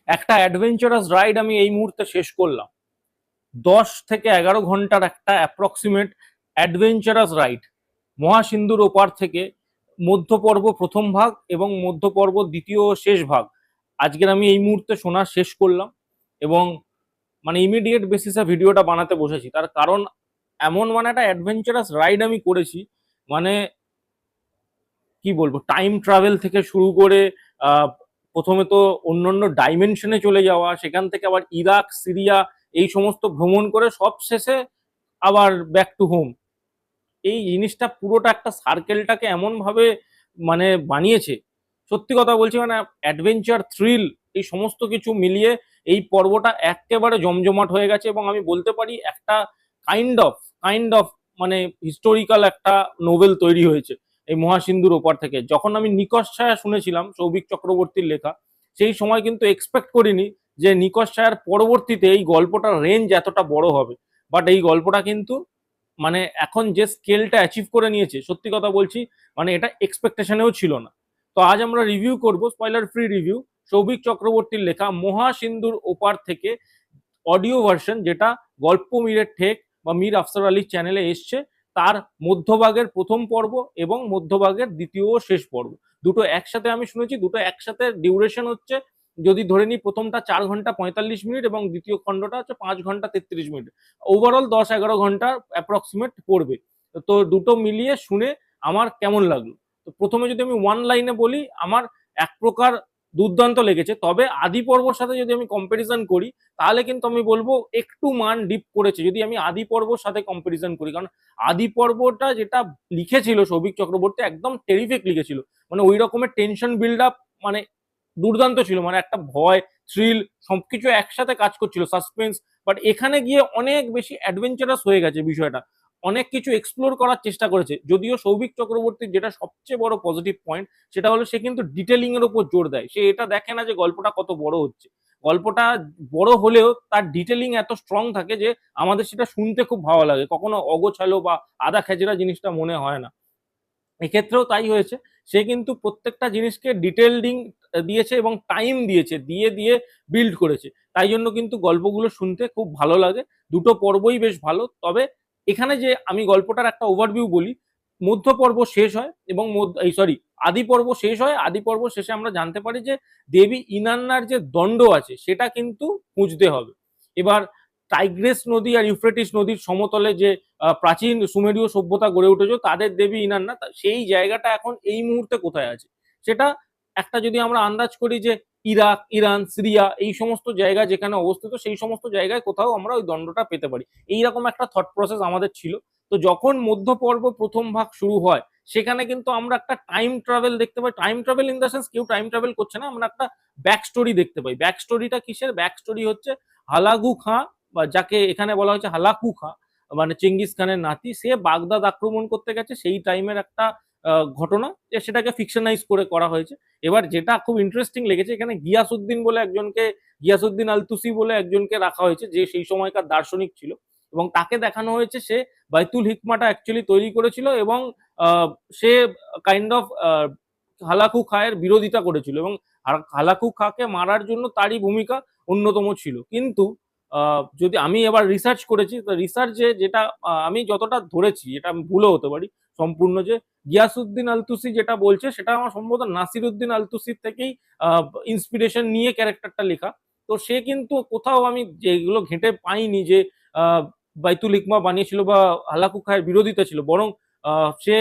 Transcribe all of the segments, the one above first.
একটা adventurous ride আমি এই মুহূর্তে শেষ করলাম। 10 থেকে 11 ঘন্টার একটা অ্যাপ্রক্সিমেট অ্যাডভেঞ্চারাস রাইড মহাসিন্ধুর ওপার থেকে, মধ্যপর্ব প্রথম ভাগ এবং মধ্যপর্ব দ্বিতীয় ও শেষ ভাগ আজকের আমি এই মুহূর্তে শোনা শেষ করলাম। এবং মানে ইমিডিয়েট বেসিসে ভিডিওটা বানাতে বসেছি, তার কারণ এমন মানে একটা অ্যাডভেঞ্চারাস রাইড আমি করেছি। মানে কি বলবো, টাইম ট্রাভেল থেকে শুরু করে আহ, প্রথমে তো অন্যান্য ডাইমেনশনে চলে যাওয়া, সেখান থেকে আবার ইরাক, সিরিয়া এই সমস্ত ভ্রমণ করে সব শেষে আবার ব্যাক টু হোম। এই জিনিসটা পুরোটা একটা সার্কেলটাকে এমন ভাবে মানে বানিয়েছে, সত্যি কথা বলছি, মানে অ্যাডভেঞ্চার, থ্রিল, এই সমস্ত কিছু মিলিয়ে এই পর্বটা একেবারে জমজমাট হয়ে গেছে। এবং আমি বলতে পারি একটা কাইন্ড অফ কাইন্ড অফ মানে হিস্টোরিক্যাল একটা নোভেল তৈরি হয়েছে এই মহাসিন্ধুর ওপার থেকে। যখন আমি নিকষ ছায়া শুনেছিলাম সৌভিক চক্রবর্তীর লেখা, সেই সময় কিন্তু এক্সপেক্ট করিনি যে নিকষ ছায়ার পরবর্তীতে এই গল্পটার রেঞ্জ এতটা বড় হবে। বাট এই গল্পটা কিন্তু মানে এখন যে স্কেলটা অ্যাচিভ করে নিয়েছে, সত্যি কথা বলছি, মানে এটা এক্সপেকটেশনেও ছিল না। তো আজ আমরা রিভিউ করব, স্পয়লার ফ্রি রিভিউ, সৌভিক চক্রবর্তীর লেখা মহাসিন্ধুর ওপার থেকে অডিও ভার্সন, যেটা গল্প মীরের ঠেক বা মীর আফসার আলীর চ্যানেলে এসছে। তার মধ্যভাগের প্রথম পর্ব এবং মধ্যভাগের দ্বিতীয় ও শেষ পর্ব দুটো একসাথে আমি শুনেছি। দুটো একসাথে ডিউরেশন হচ্ছে, যদি ধরে নিই, প্রথমটা 4 ঘন্টা 45 মিনিট এবং দ্বিতীয় খণ্ডটা হচ্ছে 5 ঘন্টা 33 মিনিট। ওভারঅল 10-11 ঘন্টা অ্যাপ্রক্সিমেট পড়বে। তো দুটো মিলিয়ে শুনে আমার কেমন লাগলো, তো প্রথমে যদি আমি ওয়ান লাইনে বলি, আমার এক প্রকার দুর্দান্ত লেগেছে। তবে আদি পর্বর সাথে যদি আমি কম্পারিজন করি, তাহলে কিন্তু আমি বলবো একটু মান ডিপ করেছে যদি আমি আদি পর্বর সাথে কম্পারিজন করি। কারণ আদি পর্বটা যেটা লিখেছিল সৌভিক চক্রবর্তী, একদম টেরিফিক লিখেছিল। মানে ওই রকমের টেনশন বিল্ড আপ, মানে দুর্দান্ত ছিল। মানে একটা ভয়, থ্রিল সবকিছু একসাথে কাজ করছিল, সাসপেন্স। বাট এখানে গিয়ে অনেক বেশি অ্যাডভেঞ্চারাস হয়ে গেছে বিষয়টা, অনেক কিছু এক্সপ্লোর করার চেষ্টা করেছে। যদিও সৌভিক চক্রবর্তীর যেটা সবচেয়ে বড় পজিটিভ পয়েন্ট, সেটা হলো সে কিন্তু ডিটেলিং এর উপর জোর দেয়। সে এটা দেখে না যে গল্পটা কত বড় হচ্ছে, গল্পটা বড় হলেও তার ডিটেলিং এত স্ট্রং থাকে যে আমাদের সেটা শুনতে খুব ভালো লাগে, কখনো অগোছালো বা আদা খেজরা জিনিসটা মনে হয় না। এক্ষেত্রেও তাই হয়েছে, সে কিন্তু প্রত্যেকটা জিনিসকে ডিটেলিং দিয়েছে এবং টাইম দিয়েছে, দিয়ে দিয়ে বিল্ড করেছে। তাই জন্য কিন্তু গল্পগুলো শুনতে খুব ভালো লাগে। দুটো পর্বই বেশ ভালো। তবে এখানে যে আমি গল্পটার একটা ওভারভিউ বলি, মধ্য পর্ব শেষ হয় এবং এই সরি, আদি পর্ব শেষ হয়। আদি পর্ব শেষে আমরা জানতে পারি যে দেবী ইনান্নার যে দণ্ড আছে সেটা কিন্তু খুঁজতে হবে। এবার টাইগ্রেস নদী আর ইউফ্রেটিস নদীর সমতলে যে প্রাচীন সুমেরীয় সভ্যতা গড়ে উঠেছে, তাদের দেবী ইনান্না, সেই জায়গাটা এখন এই মুহূর্তে কোথায় আছে সেটা একটা যদি আমরা আন্দাজ করি যে ইরাক, ইরান, সিরিয়া এই সমস্ত জায়গা যেখানে অবস্থিত, সেই সমস্ত জায়গায় কোথাও আমরা ওই দণ্ডটা পেতে পারি। এইরকম একটা থট প্রসেস আমাদের ছিল। তো যখন মধ্য পর্ব প্রথম ভাগ শুরু হয়, সেখানে কিন্তু আমরা একটা টাইম ট্রাভেল দেখতে পাই। Time travel in the sense কেউ টাইম ট্রাভেল করছে না, আমরা একটা ব্যাক স্টোরি দেখতে পাই। ব্যাক স্টোরিটা কিসের? ব্যাক স্টোরি হচ্ছে হালাগু খাঁ, বা যাকে এখানে বলা হয়েছে হালাকু খাঁ, মানে চেঙ্গিস খানের নাতি। সে বাগদাদ আক্রমণ করতে গেছে, সেই টাইমের একটা ঘটনা, যে সেটাকে ফিকশনাইজ করে করা হয়েছে। এবার যেটা খুব ইন্টারেস্টিং লেগেছে, এখানে গিয়াসউদ্দিন বলে একজনকে, গিয়াসউদ্দিন আলতুসি বলে একজনকে রাখা হয়েছে, যে সেই সময়কার দার্শনিক ছিল। এবং তাকে দেখানো হয়েছে সে বাইতুল হিকমাটা অ্যাকচুয়ালি তৈরি করেছিল এবং সে কাইন্ড অফ হালাকু খায়ের বিরোধিতা করেছিল এবং হালাকু খাকে মারার জন্য তারই ভূমিকা অন্যতম ছিল। কিন্তু যদি আমি এবার রিসার্চ করেছি, তো রিসার্চে যেটা আমি যতটা ধরেছি, এটা আমি ভুলও হতে পারি সম্পূর্ণ, যে গিয়াসউদ্দিন আলতুসি যেটা বলছে সেটা আমার সম্ভবত নাসিরুদ্দিন আলতুসির থেকেই ইন্সপিরেশন নিয়ে ক্যারেক্টারটা লেখা। তো সে কিন্তু কোথাও আমি যেগুলো ঘেঁটে পাইনি যে বাইতুল হিকমা বানিয়েছিল বা হালাকু খায়ের বিরোধিতা ছিল, বরং সে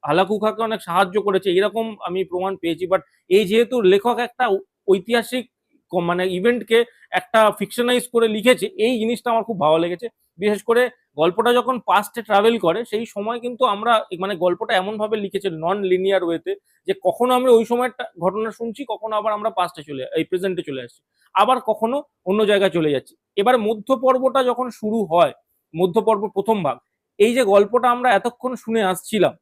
হালাকু খাকে অনেক সাহায্য করেছে এরকম আমি প্রমাণ পেয়েছি। বাট এই যেহেতু লেখক একটা ঐতিহাসিক মানে ইভেন্টকে একটা ফিকশনাইজ করে লিখেছে, এই জিনিসটা আমার খুব ভালো লেগেছে। বিশেষ করে গল্পটা যখন পাস্টে ট্রাভেল করে, সেই সময় কিন্তু আমরা মানে গল্পটা এমন ভাবে লিখেছে নন লিনিয়ার ওয়েতে, যে কখনো আমরা ওই সময়ের ঘটনা শুনছি, কখনো আবার আমরা পাস্টে চলে, এই প্রেজেন্টে চলে আসছি, আবার কখনো অন্য জায়গায় চলে যাচ্ছি। এবার মধ্য পর্বটা যখন শুরু হয়, মধ্য পর্ব প্রথম ভাগ, এই যে গল্পটা আমরা এতক্ষণ শুনে আসছিলাম,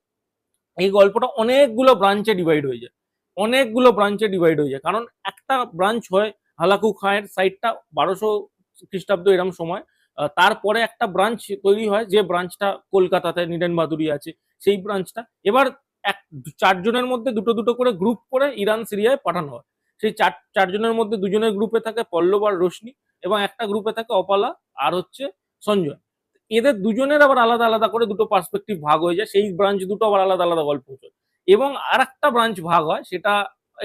এই গল্পটা অনেকগুলো ব্রাঞ্চে ডিভাইড হয়ে যায়। অনেকগুলো ব্রাঞ্চে ডিভাইড হয়ে যায়, কারণ একটা ব্রাঞ্চ হয় হালাকু খাঁয়ের সাইডটা 1200 খ্রিস্টাব্দ এরম সময়। তারপরে একটা ব্রাঞ্চ তৈরি হয়, যে ব্রাঞ্চটা কলকাতাতে নীরেন বাহাদুরি আছে, সেই ব্রাঞ্চটা। এবার এক চারজনের মধ্যে দুটো দুটো করে গ্রুপ করে ইরান সিরিয়ায় পাঠানো হয়। সেই চারজনের মধ্যে দুজনের গ্রুপে থাকে পল্লব আর রোশনি, এবং একটা গ্রুপে থাকে অপালা আর হচ্ছে সঞ্জয়। এদের দুজনের আবার আলাদা আলাদা করে দুটো পার্সপেক্টিভ ভাগ হয়ে যায়, সেই ব্রাঞ্চ দুটো আবার আলাদা আলাদা গল্প হচ্ছে। এবং আর একটা ব্রাঞ্চ ভাগ হয়, সেটা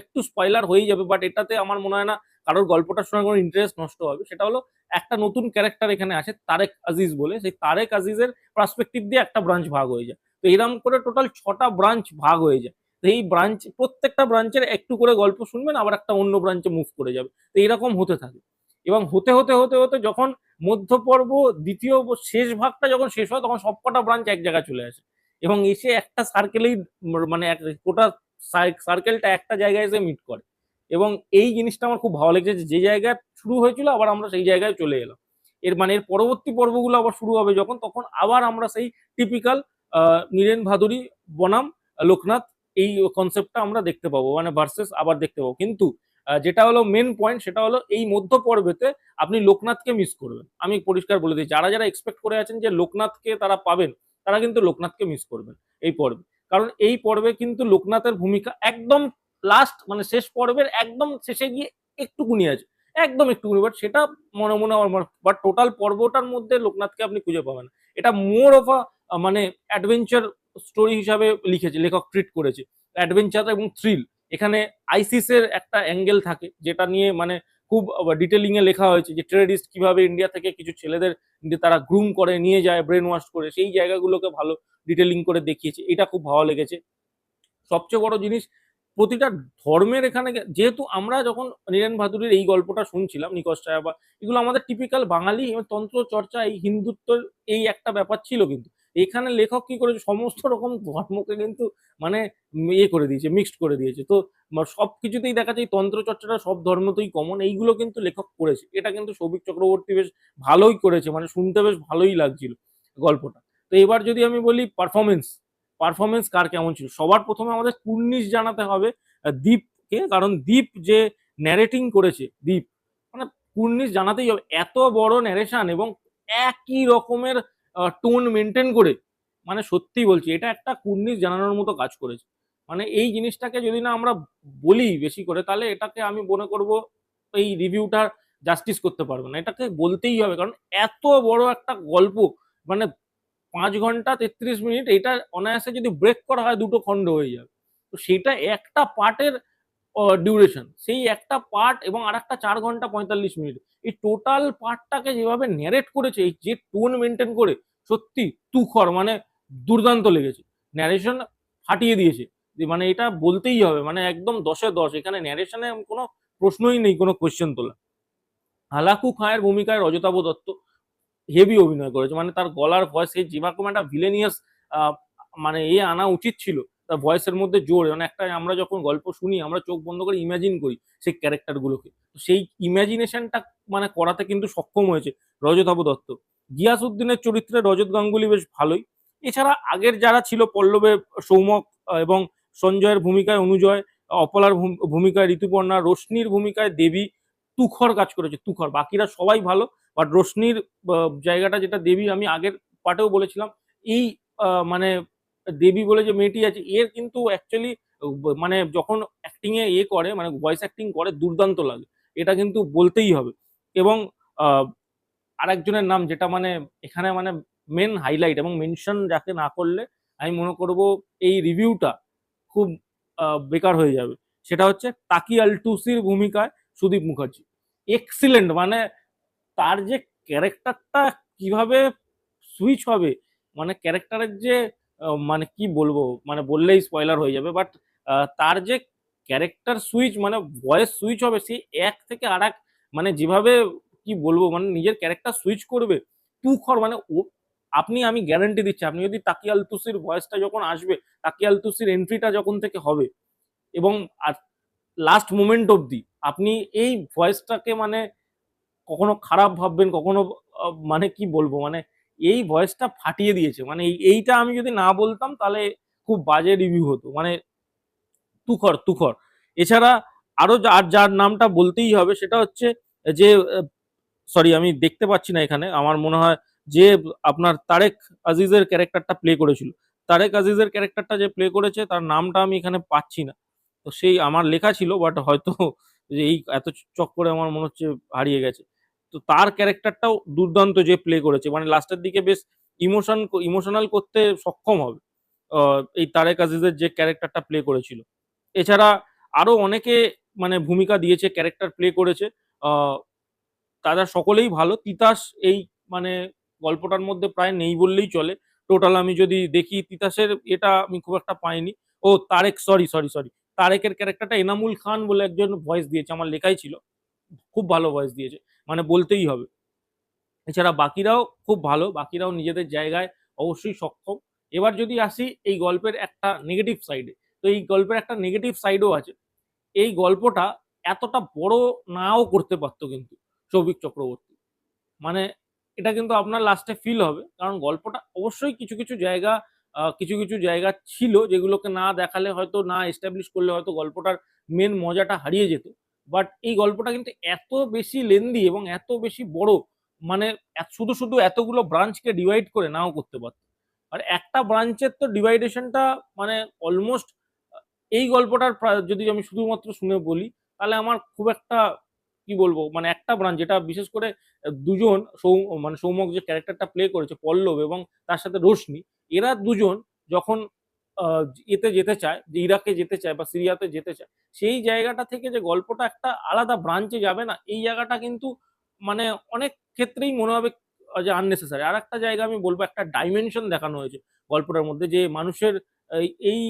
একটু স্পয়লার হয়ে যাবে, বাট এটাতে আমার মনে হয় না কারোর গল্পটা শোনার কোনো ইন্টারেস্ট নষ্ট হবে। সেটা হলো একটা নতুন ক্যারেক্টার এখানে আছে তারেক আজিজ বলে, সেই তারেক আজিজের পার্সপেক্টিভ দিয়ে একটা ব্রাঞ্চ ভাগ হয়ে যায়। তো এরকম করে টোটাল 6টা ব্রাঞ্চ ভাগ হয়ে যায়। তো এই ব্রাঞ্চ, প্রত্যেকটা ব্রাঞ্চের একটু করে গল্প শুনবেন, আবার একটা অন্য ব্রাঞ্চে মুভ করে যাবে। তো এরকম হতে থাকে, এবং হতে হতে হতে হতে যখন মধ্য পর্ব দ্বিতীয় শেষ ভাগটা যখন শেষ হয়, তখন সবকটা ব্রাঞ্চ এক জায়গায় চলে আসে, এবং এসে একটা সার্কেলেই মানে গোটা সার্কেলটা একটা জায়গায় এসে মিট করে। এবং এই জিনিসটা আমার খুব ভালো লেগেছে, যে জায়গায় শুরু হয়েছিল আবার আমরা সেই জায়গায় চলে এলাম। এর মানে এর পরবর্তী পর্বগুলো আবার শুরু হবে যখন, তখন আবার আমরা সেই টিপিক্যাল নীরেন ভাদুরী বনাম লোকনাথ, এই কনসেপ্টটা আমরা দেখতে পাবো, মানে ভার্সেস আবার দেখতে পাবো। কিন্তু যেটা হলো মেন পয়েন্ট, সেটা হলো এই মধ্য পর্বেতে আপনি লোকনাথকে মিস করবেন। আমি পরিষ্কার বলে দিই, যারা যারা এক্সপেক্ট করে আছেন যে লোকনাথকে তারা পাবেন, তারা কিন্তু লোকনাথকে মিস করবেন এই পর্বে। কারণ এই পর্বে কিন্তু লোকনাথের ভূমিকা একদম লাস্ট, মানে শেষ পর্বের একদম শেষে গিয়ে একটুকুনি আছে, একদম একটুকুনি, বাট সেটা মনে মনে আমার, বাট টোটাল পর্বটার মধ্যে লোকনাথকে আপনি খুঁজে পাবেন না। এটা মোর অফ আ মানে অ্যাডভেঞ্চার স্টোরি হিসাবে লিখেছে, লেখক ট্রিট করেছে অ্যাডভেঞ্চার এবং থ্রিল। এখানে আইসিসের একটা অ্যাঙ্গেল থাকে, যেটা নিয়ে মানে খুব ডিটেলিং এ লেখা হয়েছে, যে টেররিস্ট কিভাবে ইন্ডিয়া থেকে কিছু ছেলেদের তারা গ্রুম করে নিয়ে যায়, ব্রেন ওয়াশ করে, সেই জায়গাগুলোকে ভালো ডিটেলিং করে দেখিয়েছে। এটা খুব ভালো লেগেছে। সবচেয়ে বড় জিনিস, প্রতিটা ধর্মের এখানে যেহেতু আমরা যখন নীরেন ভাদুরীর এই গল্পটা শুনছিলাম, নিকশ ছায়া বা এগুলো আমাদের টিপিক্যাল বাঙালি এবং তন্ত্র চর্চা, এই হিন্দুত্বর এই একটা ব্যাপার ছিল, কিন্তু এখানে লেখক কি করেছে, সমস্ত রকম ধর্মকে কিন্তু মানে ইয়ে করে দিয়েছে, মিক্সড করে দিয়েছে। তো সব কিছুতেই দেখা যায় তন্ত্র চর্চাটা সব ধর্মতেই কমন, এইগুলো কিন্তু লেখক করেছে। এটা কিন্তু সৌভিক চক্রবর্তী বেশ ভালোই করেছে, মানে শুনতে বেশ ভালোই লাগছিল গল্পটা। তো এবার যদি আমি বলি পারফরমেন্স, পারফরমেন্স কার কেমন ছিল, সবার প্রথমে আমাদের কুর্নিশ জানাতে হবে দীপকে, কারণ দীপ যে ন্যারেটিং করেছে, দীপ মানে কুর্নিশ জানাতেই হবে। এত বড় ন্যারেশন এবং একই রকমের টোন মেনটেন করে, মানে সত্যি বলছি, এটা একটা কুর্নিশ জানানোর মতো কাজ করেছে। মানে এই জিনিসটাকে যদি না আমরা বলি বেশি করে, তাহলে এটাকে আমি মনে করব এই রিভিউটা জাস্টিস করতে পারবে না, এটাকে বলতেই হবে। কারণ এত বড় একটা গল্প, মানে 5 ঘন্টা 33 মিনিট, এটা অনায়াসে যদি ব্রেক করা হয় দুটো খণ্ড হয়ে যাবে। তো সেটা একটা পার্টের ডিউরেশন, সেই একটা পার্ট এবং আর একটা 4 ঘন্টা 45 মিনিট, এই টোটাল পার্টটাকে যেভাবে ন্যারেট করেছে, এই যে টোন মেনটেন করে, সত্যি তুখর, মানে দুর্দান্ত লেগেছে। ন্যারেশন ফাটিয়ে দিয়েছে, মানে এটা বলতেই হবে, মানে একদম 10-এ 10। এখানে ন্যারেশনে কোনো প্রশ্নই নেই, কোনো কোয়েশ্চেন তোলা। হালাকু খাঁয়ের ভূমিকায় রজতাভ দত্ত হেভি অভিনয় করেছে, মানে তার গলার ভয়েস, এই যেরকম একটা ভিলেনিয়াস মানে আনা উচিত ছিল তার ভয়েসের মধ্যে জোর, মানে একটা আমরা যখন গল্প শুনি আমরা চোখ বন্ধ করে ইমাজিন করি সেই ক্যারেক্টার গুলোকে, সেই ইমাজিনেশনটা মানে করাতে কিন্তু সক্ষম হয়েছে রজতাভ দত্ত। গিয়াসউদ্দিনের চরিত্রে রজত গাঙ্গুলি বেশ ভালোই। এছাড়া আগের যারা ছিল, পল্লবে সৌমক এবং সঞ্জয়ের ভূমিকায় অনুজয়, অপলার ভূমিকায় ঋতুপর্ণা, রোশনির ভূমিকায় দেবী, তুখর কাজ করেছে, তুখর। বাকিরা সবাই ভালো, বাট রোশনির জায়গাটা যেটা দেবী, আমি আগের পার্টেও বলেছিলাম, এই মানে দেবী বলে যে মেয়েটি আছে, এর কিন্তু অ্যাকচুয়ালি মানে যখন অ্যাক্টিং এ করে, মানে ভয়েস অ্যাক্টিং করে, দুর্দান্ত লাগে, এটা কিন্তু বলতেই হবে। এবং আরেকজনের নাম যেটা মানে এখানে মানে মেন হাইলাইট এবং মেনশন যাকে না করলে আমি মনে করব এই রিভিউটা খুব বেকার হয়ে যাবে, সেটা হচ্ছে তাকি আলটুসির ভূমিকায় সুদীপ মুখার্জি। এক্সিলেন্ট, মানে তার যে ক্যারেক্টারটা কিভাবে সুইচ হবে, মানে ক্যারেক্টারের যে মানে কি বলবো, মানে বললেই স্পয়লার হয়ে যাবে, বাট তার যে ক্যারেক্টার সুইচ, মানে ভয়েস সুইচ হবে, সেই এক থেকে আর এক, মানে যেভাবে কি বলবো, মানে নিজের ক্যারেক্টার সুইচ করবে তুখর, মানে ও, আপনি, আমি গ্যারান্টি দিচ্ছি, আপনি যদি তাকি আলতুসির ভয়েসটা যখন আসবে, তাকি আলতুসির এন্ট্রিটা যখন থেকে হবে, এবং লাস্ট মোমেন্ট অবধি আপনি এই ভয়েসটাকে মানে কখনো খারাপ ভাববেন, কখনো মানে কি বলবো, মানে এই ভয়েসটা ফাটিয়ে দিয়েছে, মানে এইটা আমি যদি না বলতাম তাহলে খুব বাজে রিভিউ হতো, মানে তুখর তুখর। এছাড়া আরো আর যার নামটা বলতেই হবে, সেটা হচ্ছে যে সরি আমি দেখতে পাচ্ছি না এখানে, আমার মনে হয় যে আপনার তারেক আজিজের ক্যারেক্টারটা প্লে করেছিল, তারেক আজিজের ক্যারেক্টারটা যে প্লে করেছে তার নামটা আমি এখানে পাচ্ছি না। তো সেই আমার লেখা ছিল, বাট হয়তো যে এই এত চক করে আমার মনে হচ্ছে হারিয়ে গেছে। তো তার ক্যারেক্টারটাও দুর্দান্ত যে প্লে করেছে, মানে লাস্টের দিকে বেশ ইমোশনাল করতে সক্ষম হবে এই তারেক আজিজের যে ক্যারেক্টারটা প্লে করেছিল। এছাড়া আরো অনেকে মানে ভূমিকা দিয়েছে, ক্যারেক্টার প্লে করেছে, আহ, তারা সকলেই ভালো। তিতাস এই মানে গল্পটার মধ্যে প্রায় নেই বললেই চলে। টোটাল আমি যদি দেখি তিতাসের এটা আমি খুব একটা পাইনি। ও তারেক, সরি, তারেকের ক্যারেক্টারটা এনামুল খান বলে একজন ভয়েস দিয়েছে, আমার লেখাই ছিল, খুব ভালো ভয়েস দিয়েছে, মানে বলতেই হবে। এছাড়া বাকিরাও খুব ভালো, বাকিরাও নিজেদের জায়গায় অবশ্যই সক্ষম। এবার যদি আসি এই গল্পের একটা নেগেটিভ সাইডে, তো এই গল্পের একটা নেগেটিভ সাইডও আছে। এই গল্পটা এতটা বড় নাও করতে পারতো কিন্তু সৌভিক চক্রবর্তী, মানে এটা কিন্তু আপনার লাস্টে ফিল হবে, কারণ গল্পটা অবশ্যই কিছু কিছু জায়গা কিছু কিছু জায়গা ছিল যেগুলোকে না দেখালে হয়তো, না এস্টাবলিশ করলে হয়তো গল্পটার মেন মজাটা হারিয়ে যেত। বাট এই গল্পটা কিন্তু এত বেশি লেন্দি এবং এত বেশি বড়, মানে শুধু শুধু এতগুলো ব্রাঞ্চকে ডিভাইড করে নাও করতে পারত। আর একটা ব্রাঞ্চের তো ডিভাইডেশনটা মানে অলমোস্ট, এই গল্পটার যদি আমি শুধুমাত্র শুনে বলি, তাহলে আমার খুব একটা কি বলবো, মানে একটা ব্রাঞ্চ যেটা বিশেষ করে দুজন মানে সৌমক যে ক্যারেক্টারটা প্লে করেছে পল্লব এবং তার সাথে রোশনি, এরা দুজন যখন এতে যেতে চায়, যে ইরাকে যেতে চায় বা সিরিয়াতে যেতে চায়, সেই জায়গাটা থেকে যে গল্পটা একটা আলাদা ব্রাঞ্চে যাবে না, এই জায়গাটা কিন্তু মানে অনেক ক্ষেত্রেই মনে হবে যে আননেসেসারি। আর একটা জায়গা আমি বলবো, একটা ডাইমেনশন দেখানো হয়েছে গল্পটার মধ্যে, যে মানুষের এই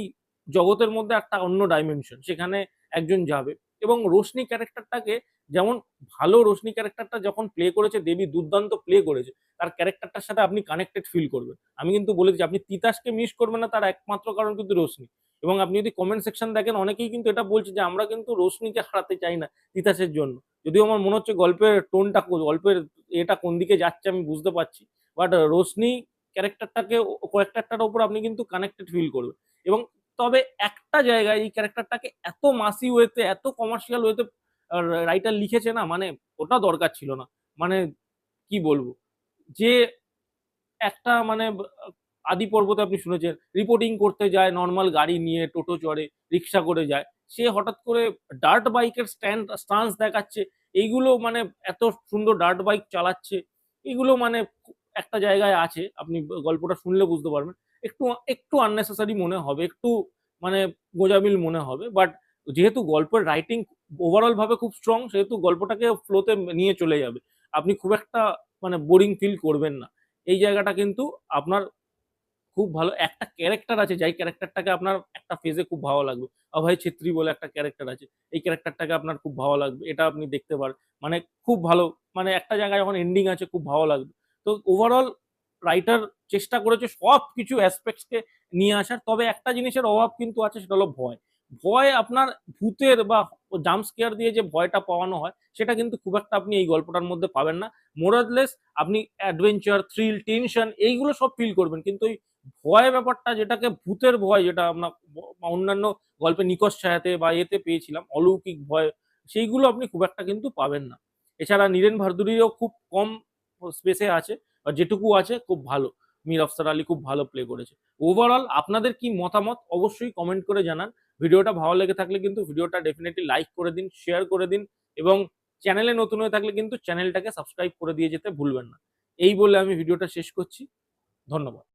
জগতের মধ্যে একটা অন্য ডাইমেনশন, সেখানে একজন যাবে। এবং রোশনি ক্যারেক্টারটাকে যেমন ভালো, রোশনি ক্যারেক্টারটা যখন প্লে করেছে দেবী, দুর্দান্ত প্লে করেছে, তার ক্যারেক্টারটার সাথে আপনি কানেক্টেড ফিল করবেন। আমি কিন্তু বলেছি আপনি তিতাসকে মিস করবেন না, তার একমাত্র কারণ কিন্তু রোশনি। এবং আপনি যদি কমেন্ট সেকশন দেখেন, অনেকেই কিন্তু এটা বলছে যে আমরা কিন্তু রোশনিকে হারাতে চাই না তিতাসের জন্য। যদিও আমার মনে হচ্ছে গল্পের টোনটা, গল্পের এটা কোন দিকে যাচ্ছে আমি বুঝতে পারছি, বাট রোশনি ক্যারেক্টারটার উপর আপনি কিন্তু কানেক্টেড ফিল করবেন। এবং তবে একটা জায়গায় এই ক্যারেক্টারটাকে এত মাসি ওয়েতে, এত কমার্শিয়াল ওয়েতে রাইটার লিখেছে না, মানে ওটা দরকার ছিল না। মানে কি বলবো, যে একটা মানে আদি পর্বতে আপনি শুনেছেন রিপোর্টিং করতে যায় নর্মাল গাড়ি নিয়ে, টোটো চড়ে, রিক্সা করে যায়, সে হঠাৎ করে ডার্ট বাইকের স্টান্স দেখাচ্ছে, এইগুলো মানে এত সুন্দর ডার্ট বাইক চালাচ্ছে, এগুলো মানে একটা জায়গায় আছে, আপনি গল্পটা শুনলে বুঝতে পারবেন। একটু একটু আননেসেসারি মনে হবে, একটু মানে গোজামিল মনে হবে, বাট যেহেতু গল্পের রাইটিং ওভারঅল ভাবে খুব স্ট্রং, সেহেতু গল্পটাকে ফ্লোতে নিয়ে চলে যাবে, আপনি খুব একটা মানে বোরিং ফিল করবেন না। এই জায়গাটা কিন্তু আপনার খুব ভালো। একটা ক্যারেক্টার আছে, যাই ক্যারেক্টারটাকে আপনার একটা ফেজে খুব ভালো লাগবে, অভয় ছেত্রী বলে একটা ক্যারেক্টার আছে, এই ক্যারেক্টারটাকে আপনার খুব ভালো লাগবে, এটা আপনি দেখতে পারেন, মানে খুব ভালো, মানে একটা জায়গায় যখন এন্ডিং আছে খুব ভালো লাগবে। তো ওভারঅল রাইটার চেষ্টা করেছে সব কিছু অ্যাসপেক্টসকে নিয়ে আসার। তবে একটা জিনিসের অভাব কিন্তু আছে, সেটা হলো ভয়। ভয় আপনার ভূতের বা জাম্প স্কেয়ার দিয়ে যে ভয়টা পাওয়ানো হয়, সেটা কিন্তু খুব একটা আপনি এই গল্পটার মধ্যে পাবেন না। মোরাদলেস আপনি অ্যাডভেঞ্চার, থ্রিল, টেনশন এইগুলো সব ফিল করবেন, কিন্তু ওই ভয় ব্যাপারটা, যেটাকে ভূতের ভয়, যেটা আমরা অন্যান্য গল্পে নিকষ ছায়াতে বা এতে পেয়েছিলাম, অলৌকিক ভয়, সেইগুলো আপনি খুব একটা কিন্তু পাবেন না। এছাড়া নীরেন ভারদুরিও খুব কম স্পেসে আছে, আর যেটুকু আছে খুব ভালো। মীর আফসার আলী খুব ভালো প্লে করেছে। ওভারঅল আপনাদের কি মতামত অবশ্যই কমেন্ট করে জানান। ভিডিওটা ভালো লেগে থাকলে কিন্তু ভিডিওটা ডেফিনেটলি লাইক করে দিন, শেয়ার করে দিন, এবং চ্যানেলে নতুন হয়ে থাকলে কিন্তু চ্যানেলটাকে সাবস্ক্রাইব করে দিয়ে যেতে ভুলবেন না। এই বলে আমি ভিডিওটা শেষ করছি। ধন্যবাদ।